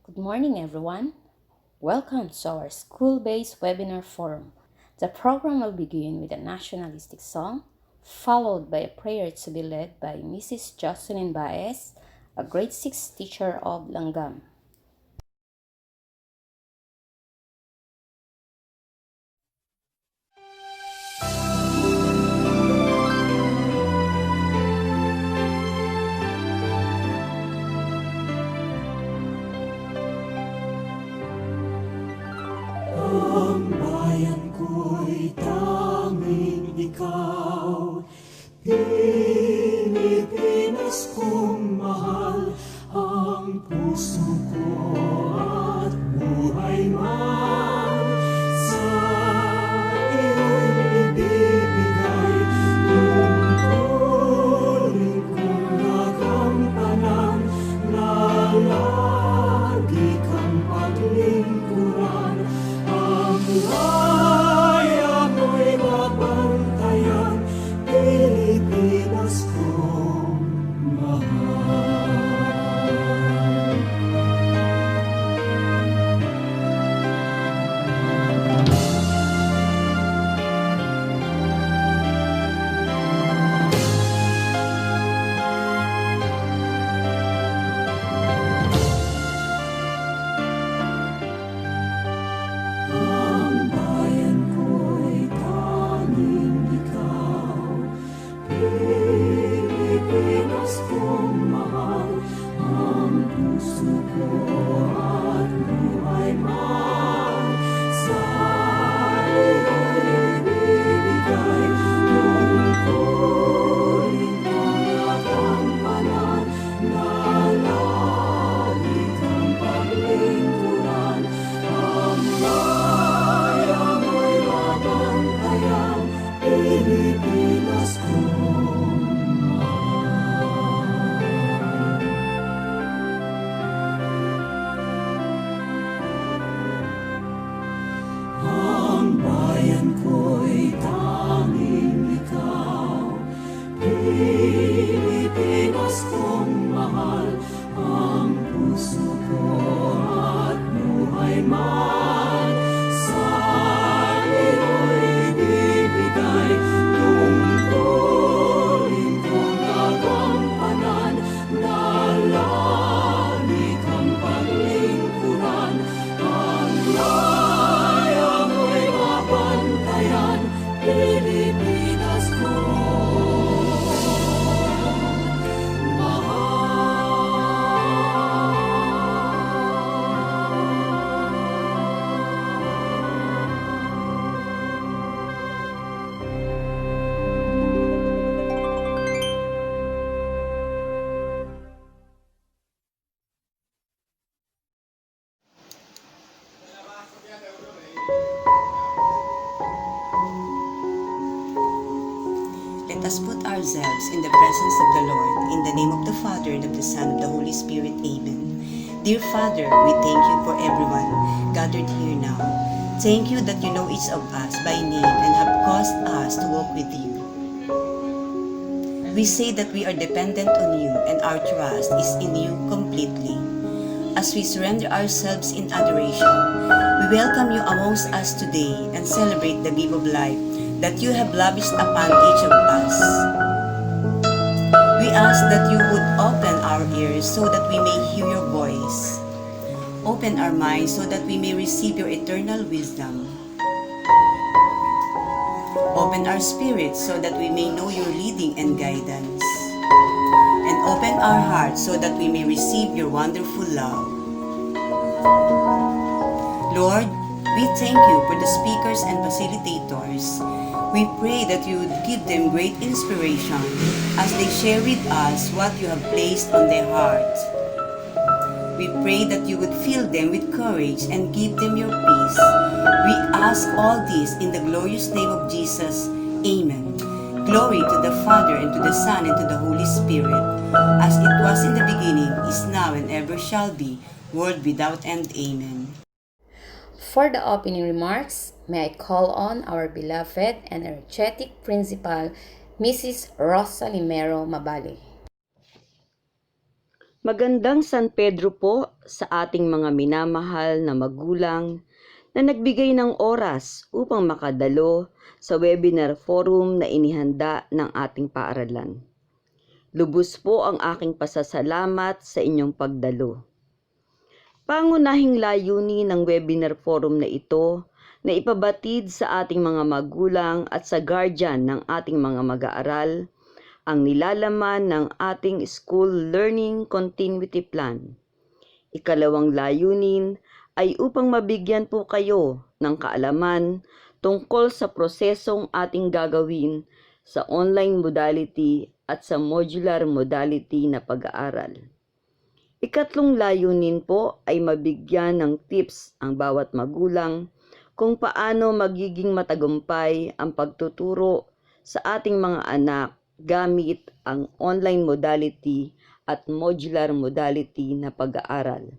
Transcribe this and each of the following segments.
Good morning, everyone. Welcome to our school-based webinar forum. The program will begin with a nationalistic song, followed by a prayer to be led by Mrs. Jocelyn Baez, a grade 6 teacher of Langgam. Ang bayan ko'y tanging ikaw, Pilipinas kong mahal, ang puso ko at buhay man sa iyo'y ibibigay. Tungkulin kong nagampanan na lagi kang paglingkuran. Ang laya mo'y babantayan, Pilipinas kong mahal. Ang bayan ko'y tanging ikaw, Pilipinas kong mahal, ang puso ko at buhay man sa iyo'y ibibigay. Tungkulin kong nagampanan na lagi kang paglingkuran. Ang laya mo'y babantayan, Pilipinas kong mahal. Ang bayan ko'y tanging ikaw, Pilipinas kong mahal, ang puso ko at buhay man sa iyo'y ibibigay. Tungkulin kong nagampanan na lagi kang paglingkuran. Ang laya mo'y babantayan, Pilipinas kong Let us put ourselves in the presence of the Lord, in the name of the Father, and of the Son, and of the Holy Spirit. Amen. Dear Father, we thank you for everyone gathered here now. Thank you that you know each of us by name and have caused us to walk with you. We say that we are dependent on you and our trust is in you completely. As we surrender ourselves in adoration, we welcome you amongst us today and celebrate the gift of life that you have lavished upon each of us. We ask that you would open our ears so that we may hear your voice. Open our minds so that we may receive your eternal wisdom. Open our spirits so that we may know your leading and guidance. And open our hearts so that we may receive your wonderful love. Lord, we thank you for the speakers and facilitators. We pray that you would give them great inspiration as they share with us what you have placed on their hearts. We pray that you would fill them with courage and give them your peace. We ask all this in the glorious name of Jesus. Amen. Glory to the Father, and to the Son, and to the Holy Spirit, as it was in the beginning, is now, and ever shall be, world without end. Amen. For the opening remarks, may I call on our beloved and energetic principal, Mrs. Rosa Limero Mabali. Magandang San Pedro po sa ating mga minamahal na magulang na nagbigay ng oras upang makadalo sa webinar forum na inihanda ng ating paaralan. Lubos po ang aking pasasalamat sa inyong pagdalo. Pangunahing layunin ng webinar forum na ito na ipabatid sa ating mga magulang at sa guardian ng ating mga mag-aaral ang nilalaman ng ating School Learning Continuity Plan. Ikalawang layunin ay upang mabigyan po kayo ng kaalaman tungkol sa prosesong ating gagawin sa online modality at sa modular modality na pag-aaral. Ikatlong layunin po ay mabigyan ng tips ang bawat magulang kung paano magiging matagumpay ang pagtuturo sa ating mga anak gamit ang online modality at modular modality na pag-aaral.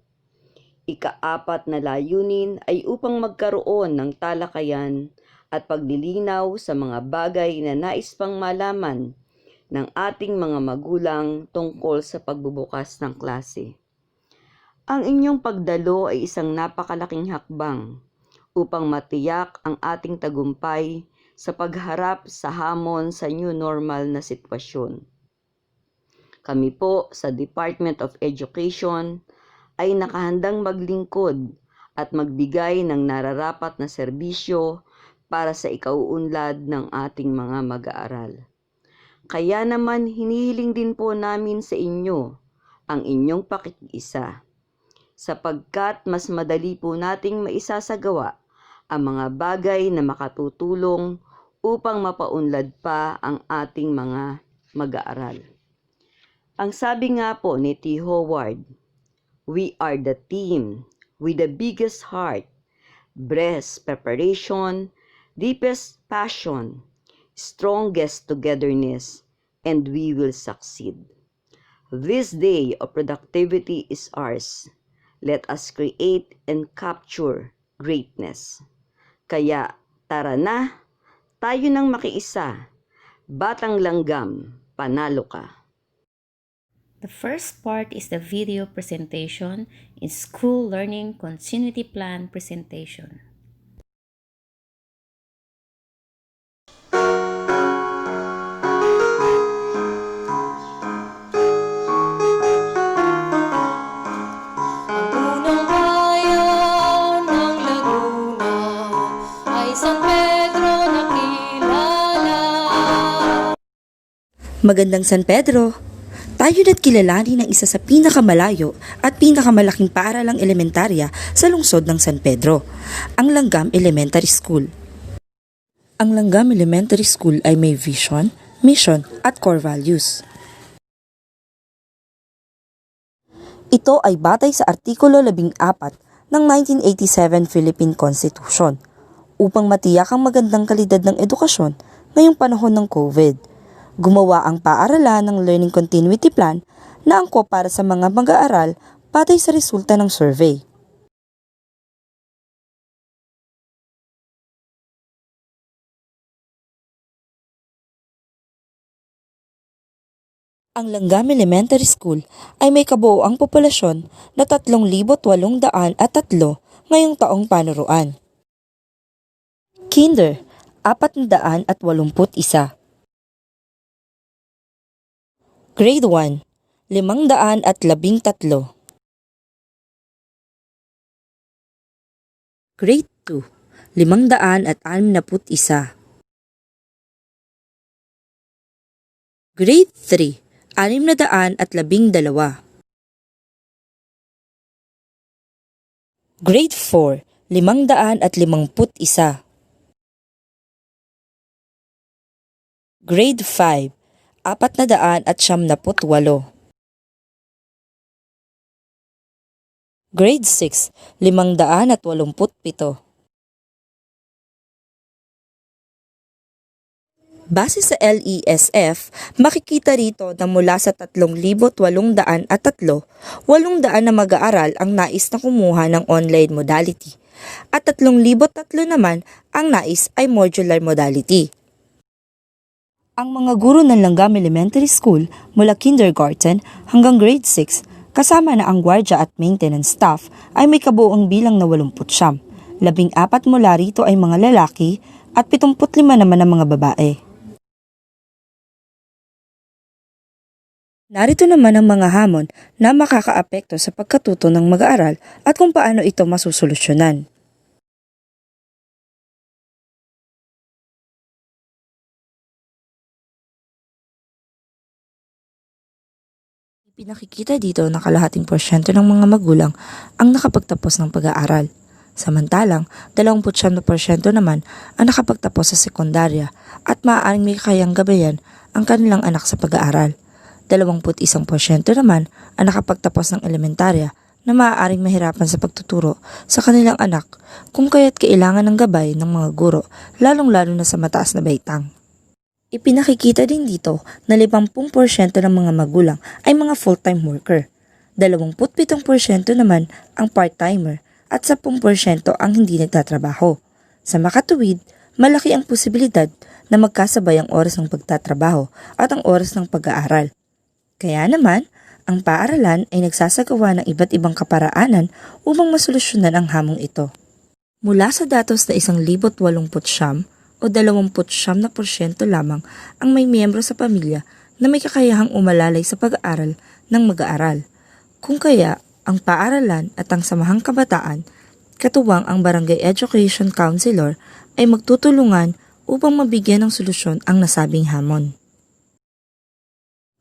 Ika-apat na layunin ay upang magkaroon ng talakayan at paglilinaw sa mga bagay na nais pang malaman ng ating mga magulang tungkol sa pagbubukas ng klase. Ang inyong pagdalo ay isang napakalaking hakbang upang matiyak ang ating tagumpay sa pagharap sa hamon sa new normal na sitwasyon. Kami po sa Department of Education ay nakahandang maglingkod at magbigay ng nararapat na serbisyo para sa ikauunlad ng ating mga mag-aaral. Kaya naman hinihiling din po namin sa inyo ang inyong pakikiisa, sapagkat mas madali po nating maisasagawa ang mga bagay na makatutulong upang mapaunlad pa ang ating mga mag-aaral. Ang sabi nga po ni T. Howard, "We are the team with the biggest heart, best preparation, deepest passion, strongest togetherness, and we will succeed. This day of productivity is ours. Let us create and capture greatness." Kaya tara na, tayo nang makiisa. Batang Langgam, panalo ka. The first part is the video presentation in School Learning Continuity Plan presentation. Unang bayan ng Laguna ay San Pedro na kilala. Magandang San Pedro! Tayo na't kilalanin ng isa sa pinakamalayo at pinakamalaking paaralang elementarya sa lungsod ng San Pedro, ang Langgam Elementary School. Ang Langgam Elementary School ay may vision, mission at core values. Ito ay batay sa Artikulo 14 ng 1987 Philippine Constitution upang matiyak ang magandang kalidad ng edukasyon ngayong panahon ng COVID. Gumawa ang paaralan ng Learning Continuity Plan na angkop para sa mga mag-aaral batay sa resulta ng survey. Ang Langgam Elementary School ay may kabuoang populasyon na 3,803 ngayong taong panuruan. Kinder, 481. Grade 1, 513. Grade 2, 561. Grade 3, 612. Grade 4, 551. Grade 5, 478. Grade 6, 587. Base sa LESF, makikita rito na mula sa 3,803, 800 na mag-aaral ang nais na kumuha ng online modality at 3,003 naman ang nais ay modular modality. Ang mga guro ng Langgam Elementary School mula kindergarten hanggang grade 6 kasama na ang gwardya at maintenance staff ay may kabuoang bilang na 89. 14 mula rito ay mga lalaki at 75 naman ang mga babae. Narito naman ang mga hamon na makakaapekto sa pagkatuto ng mag-aaral at kung paano ito masusolusyonan. Pinakikita dito na kalahating porsyento ng mga magulang ang nakapagtapos ng pag-aaral. Samantalang, 29% naman ang nakapagtapos sa sekundarya at maaaring may kayang gabayan ang kanilang anak sa pag-aaral. 21% naman ang nakapagtapos ng elementarya na maaaring mahirapan sa pagtuturo sa kanilang anak kung kaya't kailangan ng gabay ng mga guro, lalong-lalo na sa mataas na baitang. Ipinakikita din dito na 50% ng mga magulang ay mga full-time worker, 27% naman ang part-timer at 10% ang hindi nagtatrabaho. Sa makatuwid, malaki ang posibilidad na magkasabay ang oras ng pagtatrabaho at ang oras ng pag-aaral. Kaya naman, ang paaralan ay nagsasagawa ng iba't ibang kaparaanan upang masolusyonan ang hamong ito. Mula sa datos na 1,089 o 29% lamang ang may miyembro sa pamilya na may kakayahang umalalay sa pag-aaral ng mag-aaral. Kung kaya, ang paaralan at ang samahang kabataan, katuwang ang Barangay Education Counselor, ay magtutulungan upang mabigyan ng solusyon ang nasabing hamon.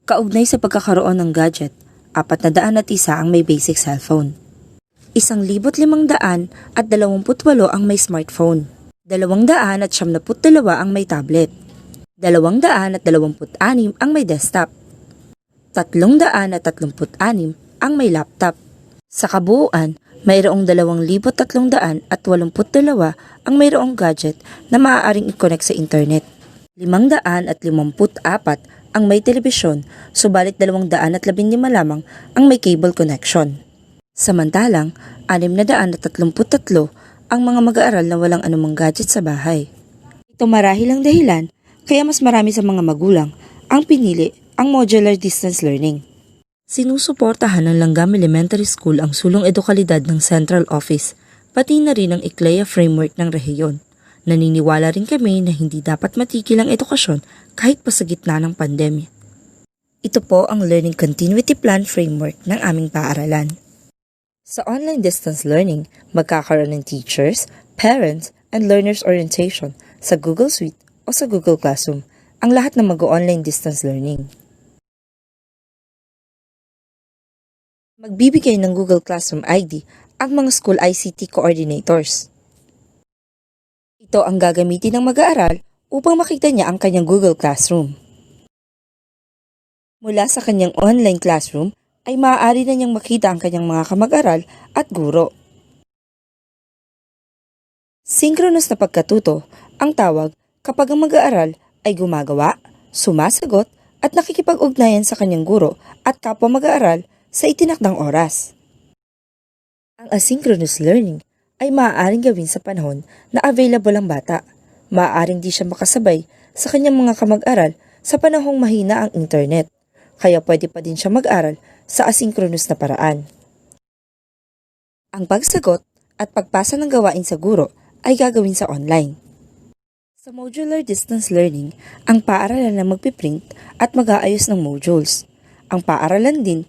Kaugnay sa pagkakaroon ng gadget, 401 ang may basic cellphone. 1,528 ang may smartphone. 272 ang may tablet. 226 ang may desktop. 336 ang may laptop. Sa kabuuan, mayroong 2,382 ang mayroong gadget na maaaring i-connect sa internet. 554 ang may telebisyon, subalit 215 lamang ang may cable connection. Samantalang, 633 ang mga mag-aaral na walang anumang gadget sa bahay. Ito marahil ang dahilan kaya mas marami sa mga magulang ang pinili ang modular distance learning. Sinusuportahan ng Langgam Elementary School ang sulong edukalidad ng Central Office, pati na rin ang ICLEA framework ng rehiyon. Naniniwala rin kami na hindi dapat matigil ang edukasyon kahit pa sa gitna ng pandemya. Ito po ang Learning Continuity Plan framework ng aming paaralan. Sa online distance learning, magkakaroon ng teachers, parents, and learners orientation sa Google Suite o sa Google Classroom, ang lahat na mag-online distance learning. Magbibigay ng Google Classroom ID ang mga school ICT coordinators. Ito ang gagamitin ng mag-aaral upang makita niya ang kanyang Google Classroom. Mula sa kanyang online classroom ay maaari na niyang makita ang kanyang mga kamag-aral at guro. Synchronous na pagkatuto ang tawag kapag ang mag-aaral ay gumagawa, sumasagot at nakikipag-ugnayan sa kanyang guro at kapwa mag-aaral sa itinakdang oras. Ang asynchronous learning ay maaaring gawin sa panahon na available ang bata. Maaaring di siya makasabay sa kanyang mga kamag-aral sa panahong mahina ang internet, kaya pwede pa din siya mag-aral sa asynchronous na paraan. Ang pagsagot at pagpasa ng gawain sa guro ay gagawin sa online. Sa modular distance learning, ang paaralan na magpiprint at mag-aayos ng modules. Ang paaralan din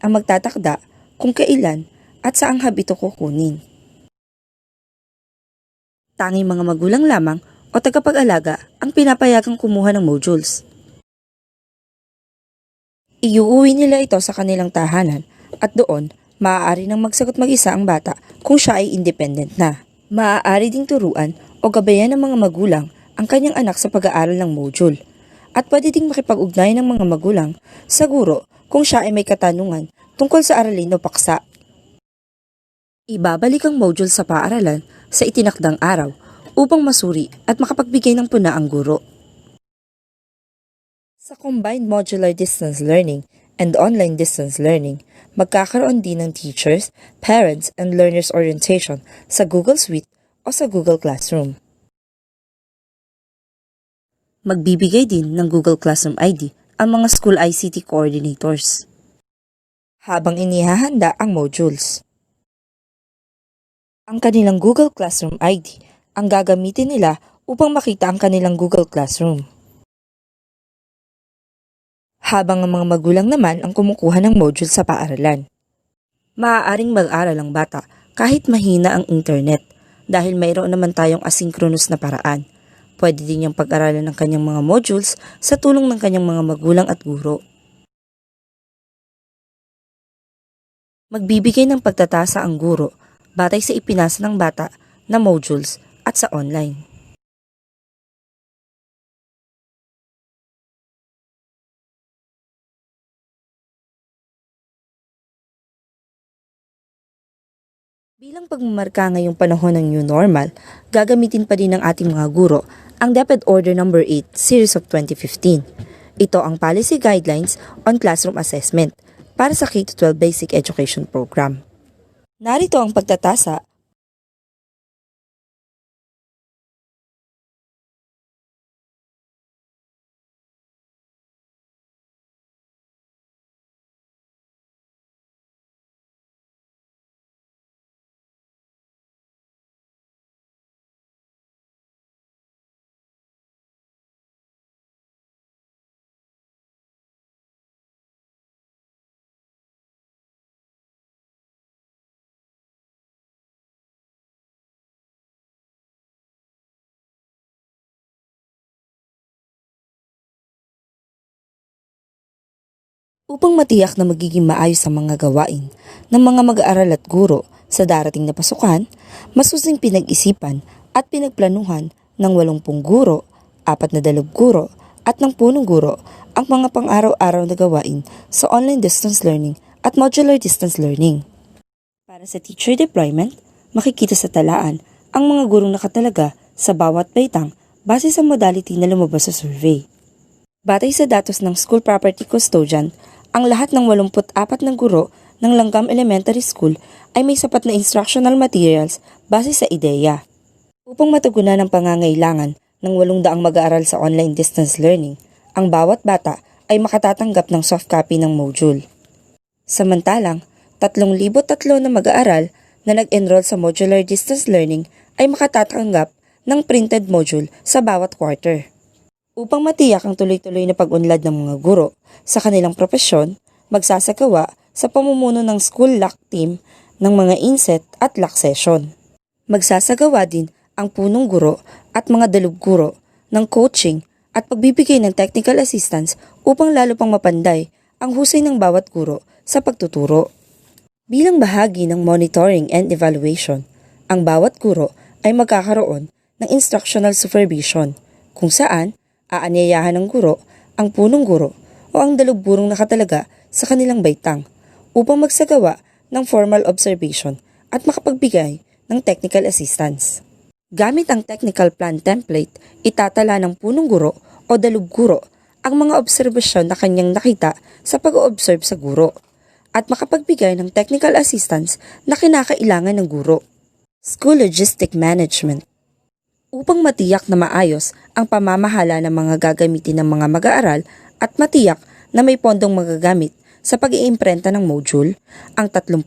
ang magtatakda kung kailan at saang hub ito kukunin. Tanging mga magulang lamang o tagapag-alaga ang pinapayagang kumuha ng modules. Iuuwi nila ito sa kanilang tahanan at doon maaari nang magsagot mag-isa ang bata kung siya ay independent na. Maaari ding turuan o gabayan ng mga magulang ang kanyang anak sa pag-aaral ng module at pwede ding makipag-ugnay ng mga magulang sa guro kung siya ay may katanungan tungkol sa aralin o paksa. Ibabalik ang module sa paaralan sa itinakdang araw upang masuri at makapagbigay ng puna ang guro. Sa combined modular distance learning and online distance learning, magkakaroon din ng teachers, parents, and learners orientation sa Google Suite o sa Google Classroom. Magbibigay din ng Google Classroom ID ang mga school ICT coordinators. habang inihahanda ang modules. Ang kanilang Google Classroom ID ang gagamitin nila upang makita ang kanilang Google Classroom. Habang ang mga magulang naman ang kumukuha ng module sa paaralan. Maaaring mag-aral ang bata kahit mahina ang internet dahil mayroon naman tayong asynchronous na paraan. Pwede din niyang pag-aralan ng kanyang mga modules sa tulong ng kanyang mga magulang at guro. Magbibigay ng pagtatasa ang guro batay sa ipinasa ng bata na modules at sa online. Bilang pagmamarka ngayong panahon ng new normal, gagamitin pa din ng ating mga guro ang DepEd Order No. 8 Series of 2015. Ito ang Policy Guidelines on Classroom Assessment para sa K-12 Basic Education Program. Narito ang pagtatasa upang matiyak na magiging maayos ang mga gawain ng mga mag-aaral at guro sa darating na pasukan, masusing pinag-isipan at pinagplanuhan ng 80 guro, 4 na guro at ng punong guro ang mga pang-araw-araw na gawain sa online distance learning at modular distance learning. Para sa teacher deployment, makikita sa talaan ang mga gurong nakatalaga sa bawat baitang base sa modality na lumabas sa survey. Batay sa datos ng School Property Custodian, ang lahat ng 84 ng guro ng Langgam Elementary School ay may sapat na instructional materials base sa IDEA. Upang matugunan ang pangangailangan ng 800 mag-aaral sa online distance learning, ang bawat bata ay makatatanggap ng soft copy ng module. Samantalang, 3,003 na mag-aaral na nag-enroll sa modular distance learning ay makatatanggap ng printed module sa bawat quarter. Upang matiyak ang tuloy-tuloy na pag-unlad ng mga guro sa kanilang propesyon, magsasagawa sa pamumuno ng school LAC team ng mga inset at LAC session. Magsasagawa din ang punong guro at mga dalub guro ng coaching at pagbibigay ng technical assistance upang lalo pang mapanday ang husay ng bawat guro sa pagtuturo. Bilang bahagi ng monitoring and evaluation, ang bawat guro ay magkakaroon ng instructional supervision kung saan aanyayahan ng guro ang punong guro o ang dalub gurong nakatalaga sa kanilang baitang upang magsagawa ng formal observation at makapagbigay ng technical assistance. Gamit ang technical plan template, itatala ng punong guro o dalub guro ang mga obserbasyon na kanyang nakita sa pag-o-observe sa guro at makapagbigay ng technical assistance na kinakailangan ng guro. School Logistic Management. Upang matiyak na maayos ang pamamahala ng mga gagamitin ng mga mag-aaral at matiyak na may pondong magagamit sa pag-iimprenta ng module, ang 30%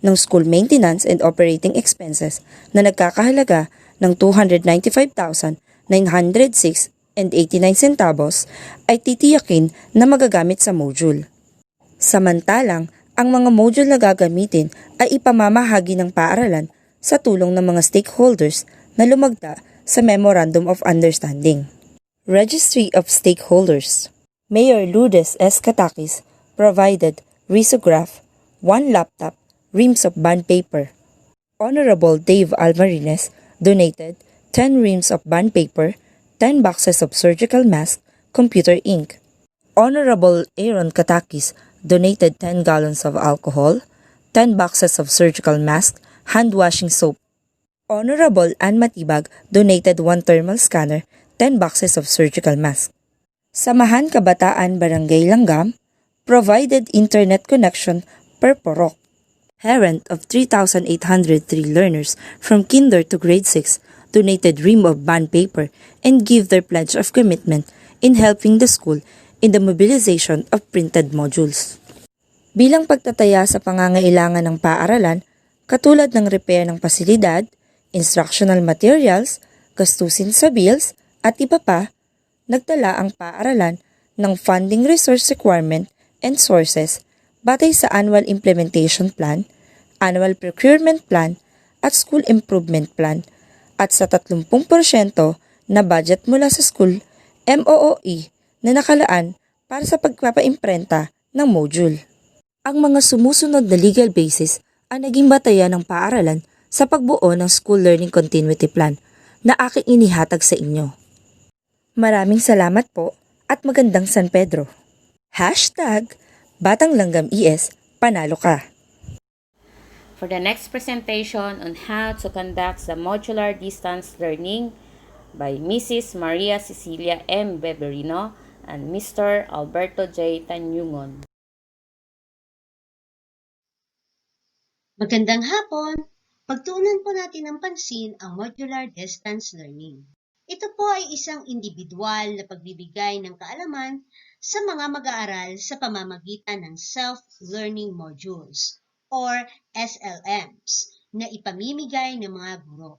ng school maintenance and operating expenses na nagkakahalaga ng 295,906.89 centavos ay titiyakin na magagamit sa module. Samantalang, ang mga module na gagamitin ay ipamamahagi ng paaralan sa tulong ng mga stakeholders na lumagda sa Memorandum of Understanding. Registry of Stakeholders. Mayor Lourdes S. Katakis provided risograph, 1 laptop, reams of bond paper. Honorable Dave Almarines donated 10 reams of bond paper, 10 boxes of surgical mask, computer ink. Honorable Aaron Katakis donated 10 gallons of alcohol, 10 boxes of surgical mask, hand washing soap. Honorable Ann Matibag donated 1 thermal scanner, 10 boxes of surgical mask. Samahan Kabataan Barangay Langgam provided internet connection per porok. Parent of 3,803 learners from kinder to grade 6 donated ream of bond paper and give their pledge of commitment in helping the school in the mobilization of printed modules. bilang pagtataya sa pangangailangan ng paaralan katulad ng repair ng pasilidad, instructional materials, gastusin sa bills, at iba pa, nagtala ang paaralan ng funding resource requirement and sources batay sa Annual Implementation Plan, Annual Procurement Plan, at School Improvement Plan at sa 30% na budget mula sa school MOOE na nakalaan para sa pagpapaimprenta ng module. Ang mga sumusunod na legal basis ang naging batayan ng paaralan sa pagbuo ng School Learning Continuity Plan na aking inihatag sa inyo. Maraming salamat po at magandang San Pedro. #BatangLanggamES, panalo ka! For the next presentation on how to conduct the modular distance learning by Mrs. Maria Cecilia M. Beberino and Mr. Alberto J. Tanyungon. Magandang hapon! Pagtuunan po natin ng pansin ang modular distance learning. Ito po ay isang individual na pagbibigay ng kaalaman sa mga mag-aaral sa pamamagitan ng self-learning modules or SLMs na ipamimigay ng mga guro.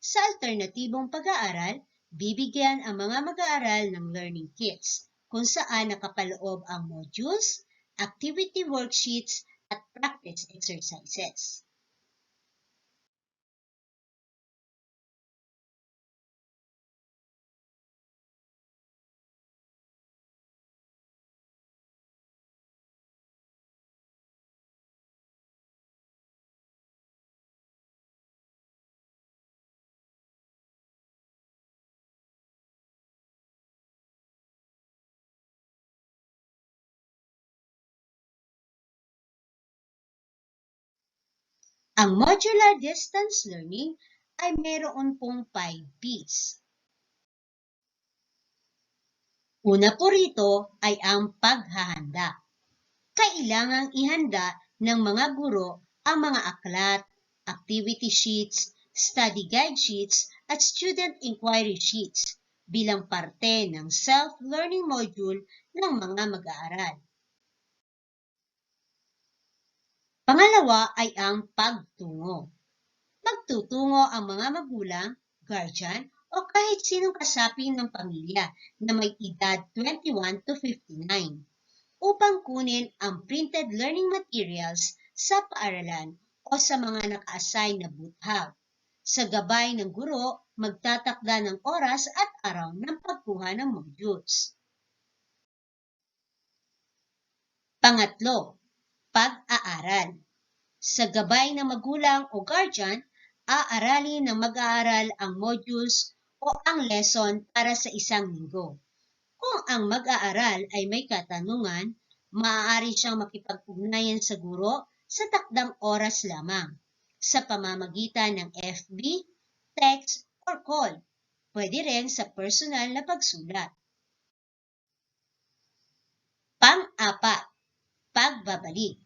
Sa alternatibong pag-aaral, bibigyan ang mga mag-aaral ng learning kits kung saan nakapaloob ang modules, activity worksheets, at practice exercises. Ang modular distance learning ay mayroon pong 5 P's. Una po rito ay ang paghahanda. Kailangang ihanda ng mga guro ang mga aklat, activity sheets, study guide sheets, at student inquiry sheets bilang parte ng self-learning module ng mga mag-aaral. Pangalawa ay ang pagtungo. Magtutungo ang mga magulang, guardian, o kahit sinong kasapi ng pamilya na may edad 21 to 59 upang kunin ang printed learning materials sa paaralan o sa mga naka-assign na booth hub. Sa gabay ng guro, magtatakda ng oras at araw ng pagkuha ng modules. Pangatlo, pag-aaral. Sa gabay ng magulang o guardian, aaralin ng mag-aaral ang modules o ang lesson para sa isang linggo. Kung ang mag-aaral ay may katanungan, maaari siyang makipag-ugnayan sa guro sa takdang oras lamang sa pamamagitan ng FB, text, or call. Pwede rin sa personal na pagsulat. Pang-apat, pagbabalik.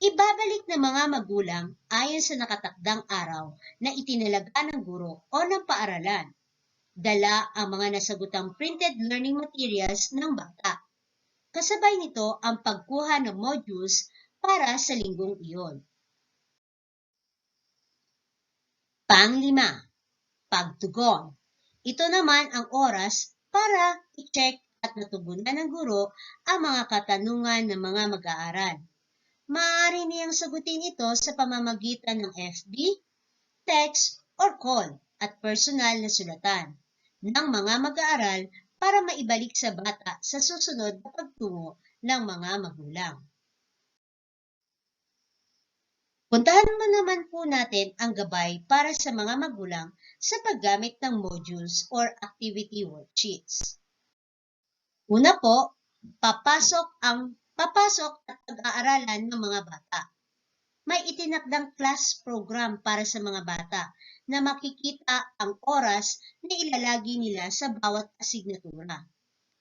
Ibabalik ng mga magulang ayon sa nakatakdang araw na itinalaga ng guro o ng paaralan. Dala ang mga nasagutang printed learning materials ng bata. Kasabay nito ang pagkuha ng modules para sa linggong iyon. Pang-lima, pagtugon. Ito naman ang oras para i-check at natugunan ng guro ang mga katanungan ng mga mag-aaral. Maaari niyang sagutin ito sa pamamagitan ng FB, text, or call at personal na sulatan ng mga mag-aaral para maibalik sa bata sa susunod na pagtungo ng mga magulang. Puntahan mo naman po natin ang gabay para sa mga magulang sa paggamit ng modules or activity worksheets. Una po, papasok at pag-aaralan ng mga bata. May itinakdang class program para sa mga bata na makikita ang oras na ilalagi nila sa bawat asignatura.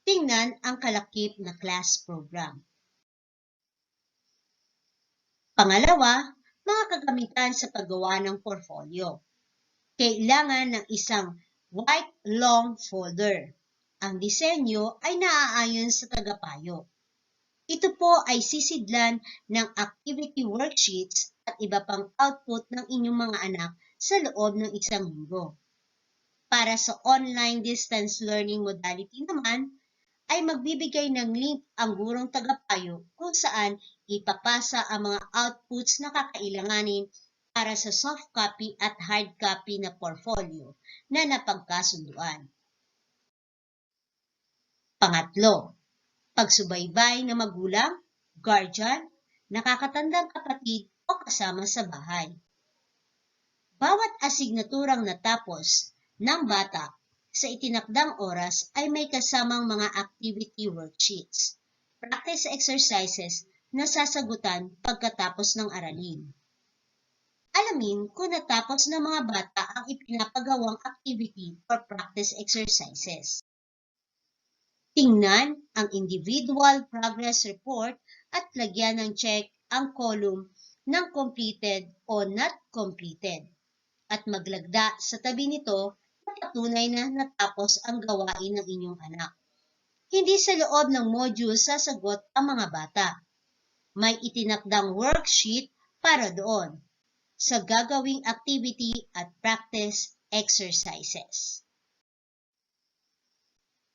Tingnan ang kalakip na class program. Pangalawa, mga kagamitan sa paggawa ng portfolio. Kailangan ng isang white long folder. Ang disenyo ay naaayon sa tagapayo. Ito po ay sisidlan ng activity worksheets at iba pang output ng inyong mga anak sa loob ng isang linggo. Para sa online distance learning modality naman, ay magbibigay ng link ang gurong tagapayo kung saan ipapasa ang mga outputs na kakailanganin para sa soft copy at hard copy na portfolio na napagkasunduan. Pangatlo, pagsubaybay ng magulang, guardian, nakakatandang kapatid o kasama sa bahay. Bawat asignaturang natapos ng bata sa itinakdang oras ay may kasamang mga activity worksheets, practice exercises na sasagutan pagkatapos ng aralin. Alamin kung natapos ng mga bata ang ipinapagawang activity or practice exercises. Tingnan ang individual progress report at lagyan ng check ang column ng completed o not completed at maglagda sa tabi nito na patunay na natapos ang gawain ng inyong anak. Hindi sa loob ng module sasagot ang mga bata. May itinakdang worksheet para doon sa gagawing activity at practice exercises.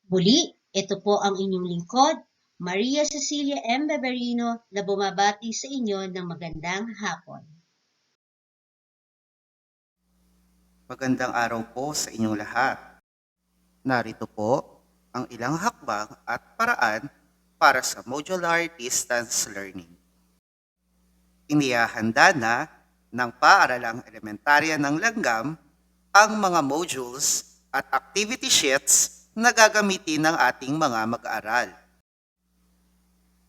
Muli, ito po ang inyong lingkod, Maria Cecilia M. Beverino, na bumabati sa inyo ng magandang hapon. Magandang araw po sa inyong lahat. Narito po ang ilang hakbang at paraan para sa modular distance learning. Inihahanda na ng paaralang elementarya ng Langgam ang mga modules at activity sheets na gagamitin ng ating mga mag-aaral.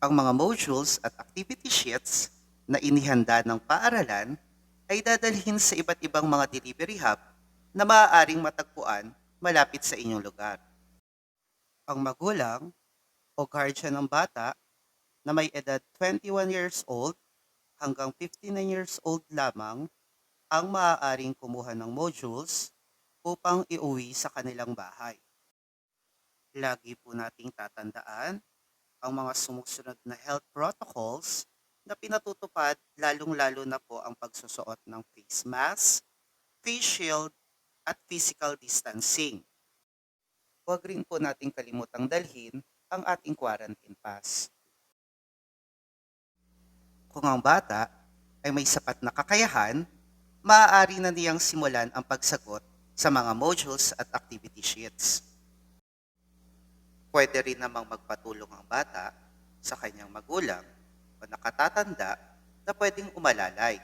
Ang mga modules at activity sheets na inihanda ng paaralan ay dadalhin sa iba't ibang mga delivery hub na maaaring matagpuan malapit sa inyong lugar. Ang magulang o guardian ng bata na may edad 21 years old hanggang 59 years old lamang ang maaaring kumuha ng modules upang iuwi sa kanilang bahay. Lagi po nating tatandaan ang mga sumusunod na health protocols na pinatutupad lalong-lalo na po ang pagsusuot ng face mask, face shield, at physical distancing. Huwag rin po nating kalimutang dalhin ang ating quarantine pass. Kung ang bata ay may sapat na kakayahan, maaari na niyang simulan ang pagsagot sa mga modules at activity sheets. Pwede rin namang magpatulong ang bata sa kanyang magulang o nakatatanda na pwedeng umalalay.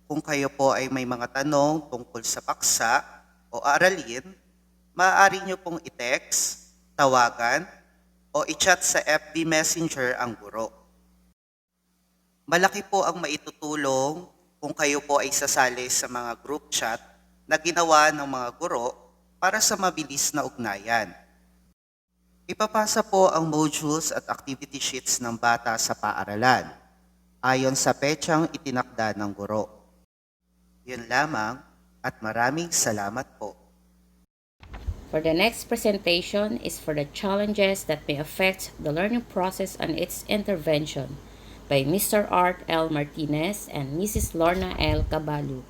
Kung kayo po ay may mga tanong tungkol sa paksa o aralin, maaari nyo pong i-text, tawagan, o i-chat sa FB Messenger ang guro. Malaki po ang maitutulong kung kayo po ay sasali sa mga group chat na ginawa ng mga guro para sa mabilis na ugnayan. Ipapasa po ang modules at activity sheets ng bata sa paaralan ayon sa petsang itinakda ng guro. Yun lamang at maraming salamat po. For the next presentation is for the challenges that may affect the learning process and its intervention by Mr. Art L. Martinez and Mrs. Lorna L. Caballo.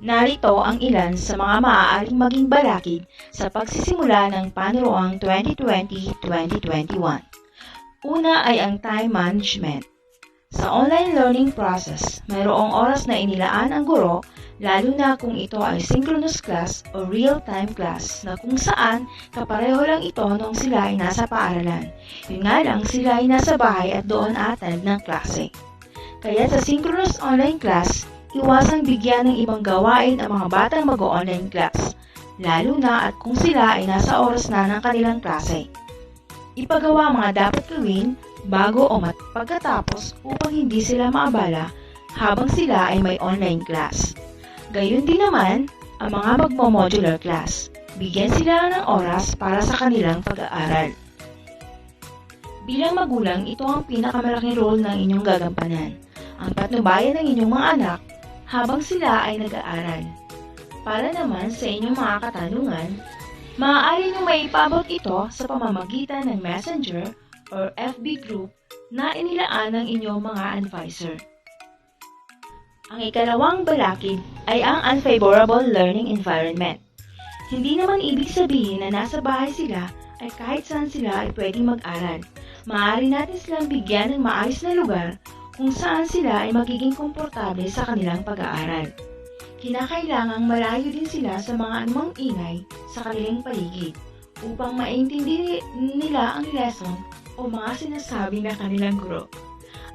Narito ang ilan sa mga maaaring maging balakid sa pagsisimula ng panuroang 2020-2021. Una ay ang time management. Sa online learning process, mayroong oras na inilaan ang guro lalo na kung ito ay synchronous class o real-time class na kung saan kapareho lang ito nung sila ay nasa paaralan. Yun nga lang, sila ay nasa bahay at doon attend ng klase. Kaya sa synchronous online class, iwasang bigyan ng ibang gawain ang mga batang mag-online class, lalo na at kung sila ay nasa oras na ng kanilang klase. Ipagawa mga dapat gawin bago o pagkatapos upang hindi sila maabala habang sila ay may online class. Gayun din naman ang mga magmo-modular class. Bigyan sila ng oras para sa kanilang pag-aaral. Bilang magulang, ito ang pinakamalaking role ng inyong gagampanan. Ang patnubayan ng inyong mga anak habang sila ay nag-aaral. Para naman sa inyong mga katanungan, maaari nyo maipaabot ito sa pamamagitan ng Messenger or FB group na inilaan ng inyong mga advisor. Ang ikalawang balakid ay ang unfavorable learning environment. Hindi naman ibig sabihin na nasa bahay sila ay kahit saan sila ay pwedeng mag-aral. Maaari natin silang bigyan ng maayos na lugar kung saan sila ay magiging komportable sa kanilang pag-aaral. Kinakailangang malayo din sila sa mga anumang ingay sa kanilang paligid upang maintindihan nila ang lesson o mga sinasabi na kanilang guro.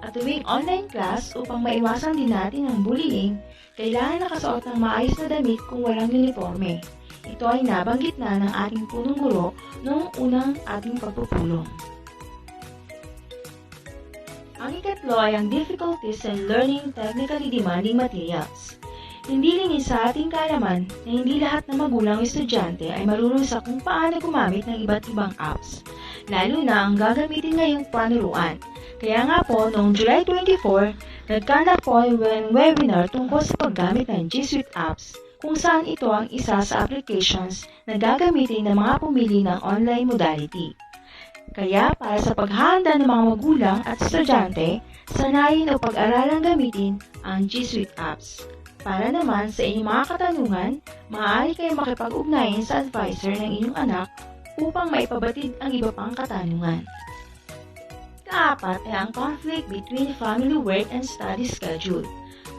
At tuwing online class, upang maiwasan din natin ang bullying, kailangan nakasuot ng maayos na damit kung walang uniforme. Ito ay nabanggit na ng ating punong guro noong unang ating pagpupulong. Ang ikatlo ay ang difficulties in learning technically demanding materials. Hindi lingid sa ating kaalaman na hindi lahat ng magulang o estudyante ay marunong sa kung paano gumamit ng iba't ibang apps, lalo na ang gagamitin ngayong panuruan. Kaya nga po, noong July 24, nagkandak po ang webinar tungkol sa paggamit ng G Suite apps, kung saan ito ang isa sa applications na gagamitin ng mga pumili ng online modality. Kaya para sa paghahanda ng mga magulang at estudyante, sanayin o pag-aralang gamitin ang G Suite apps. Para naman sa inyong mga katanungan, maaari kayong makipag-ugnayan sa advisor ng inyong anak upang maipabatid ang iba pang katanungan. Kaapat ay ang conflict between family work and study schedule.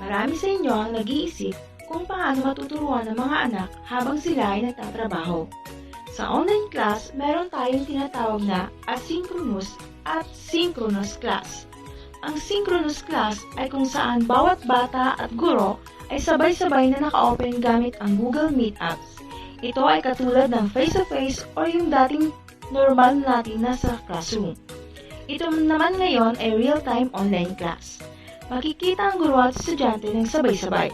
Marami sa inyo ang nag-iisip kung paano matuturuan ng mga anak habang sila ay nagtatrabaho. Sa online class, meron tayong tinatawag na asynchronous at synchronous class. Ang synchronous class ay kung saan bawat bata at guro ay sabay-sabay na naka-open gamit ang Google Meet apps. Ito ay katulad ng face-to-face o yung dating normal natin na sa classroom. Ito naman ngayon ay real-time online class. Makikita ang guro at estudyante ng sabay-sabay.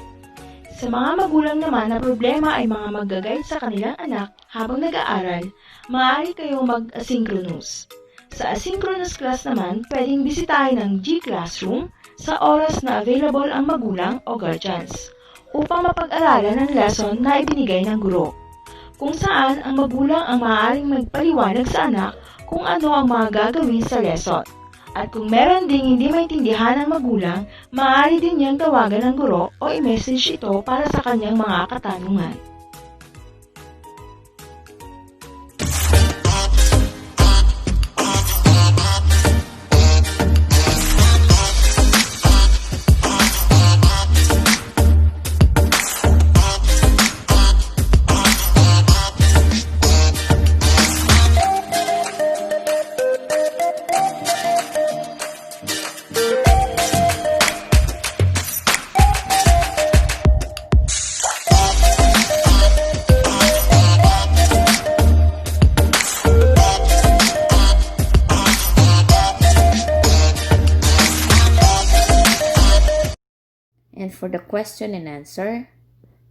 Sa mga magulang naman na problema ay mga mag-guide sa kanilang anak habang nag-aaral, maaari kayong mag-asynchronous. Sa asynchronous class naman, pwedeng bisitahin ng G-Classroom sa oras na available ang magulang o guardians upang mapag-aralan ang lesson na ibinigay ng guro, kung saan ang magulang ang maaaring magpaliwanag sa anak kung ano ang mga gagawin sa lesson. At kung meron ding hindi maintindihan ng magulang, maaari din niyang tawagan ng guro o i-message ito para sa kanyang mga katanungan. And for the question and answer,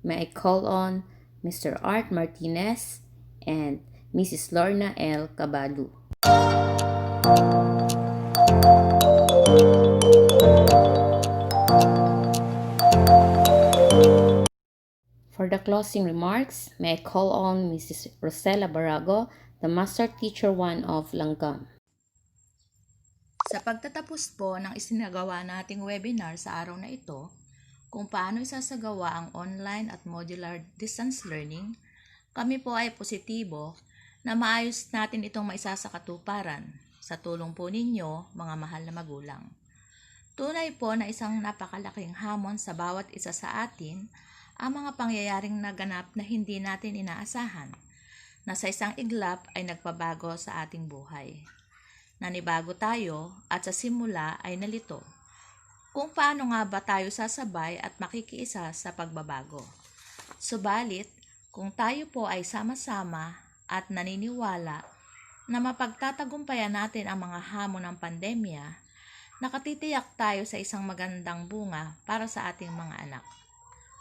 may I call on Mr. Art Martinez and Mrs. Lorna L. Cabalu. For the closing remarks, may I call on Mrs. Rosella Barago, the Master Teacher 1 of Langgam. Sa pagtatapos po ng isinagawa nating webinar sa araw na ito, kung paano isasagawa ang online at modular distance learning, kami po ay positibo na maayos natin itong maisasakatuparan sa tulong po ninyo, mga mahal na magulang. Tunay po na isang napakalaking hamon sa bawat isa sa atin ang mga pangyayaring naganap na hindi natin inaasahan, na sa isang iglap ay nagpabago sa ating buhay. Nanibago tayo at sa simula ay nalito. Kung paano nga ba tayo sasabay at makikiisa sa pagbabago? Subalit, kung tayo po ay sama-sama at naniniwala na mapagtatagumpayan natin ang mga hamon ng pandemya, nakatitiyak tayo sa isang magandang bunga para sa ating mga anak.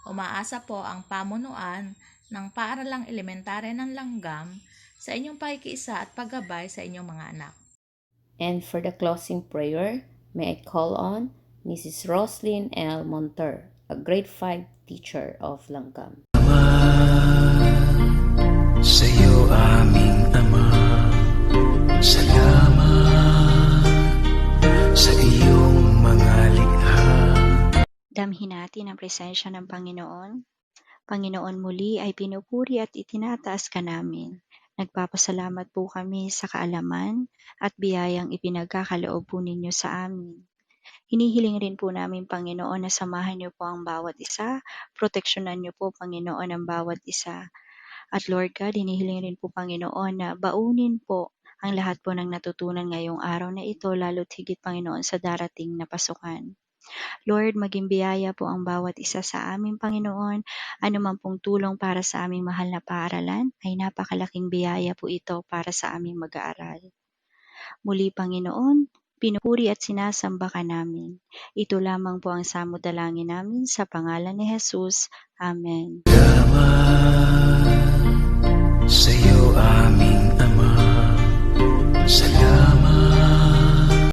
Umaasa po ang pamunuan ng paaralang elementarya ng Langgam sa inyong pakikiisa at paggabay sa inyong mga anak. And for the closing prayer, may I call on Mrs. Roslyn L. Monter, a grade 5 teacher of Langgam. Sa iyo aming Ama, salamat sa iyong mga likha. Damhin natin ang presensya ng Panginoon. Panginoon, muli ay pinupuri at itinataas ka namin. Nagpapasalamat po kami sa kaalaman at biyayang ipinagkakaloob po ninyo sa amin. Hinihiling rin po namin, Panginoon, na samahan niyo po ang bawat isa, proteksyonan niyo po, Panginoon, ang bawat isa. At Lord God, hinihiling rin po, Panginoon, na baunin po ang lahat po ng natutunan ngayong araw na ito, lalo't higit, Panginoon, sa darating na pasukan. Lord, maging biyaya po ang bawat isa sa aming Panginoon. Anuman pong tulong para sa aming mahal na paaralan, ay napakalaking biyaya po ito para sa aming mag-aaral. Muli, Panginoon, pinupuri at sinasamba ka namin. Ito lamang po ang samudalangin namin sa pangalan ni Jesus. Amen. Sa iyo aming Ama, salamat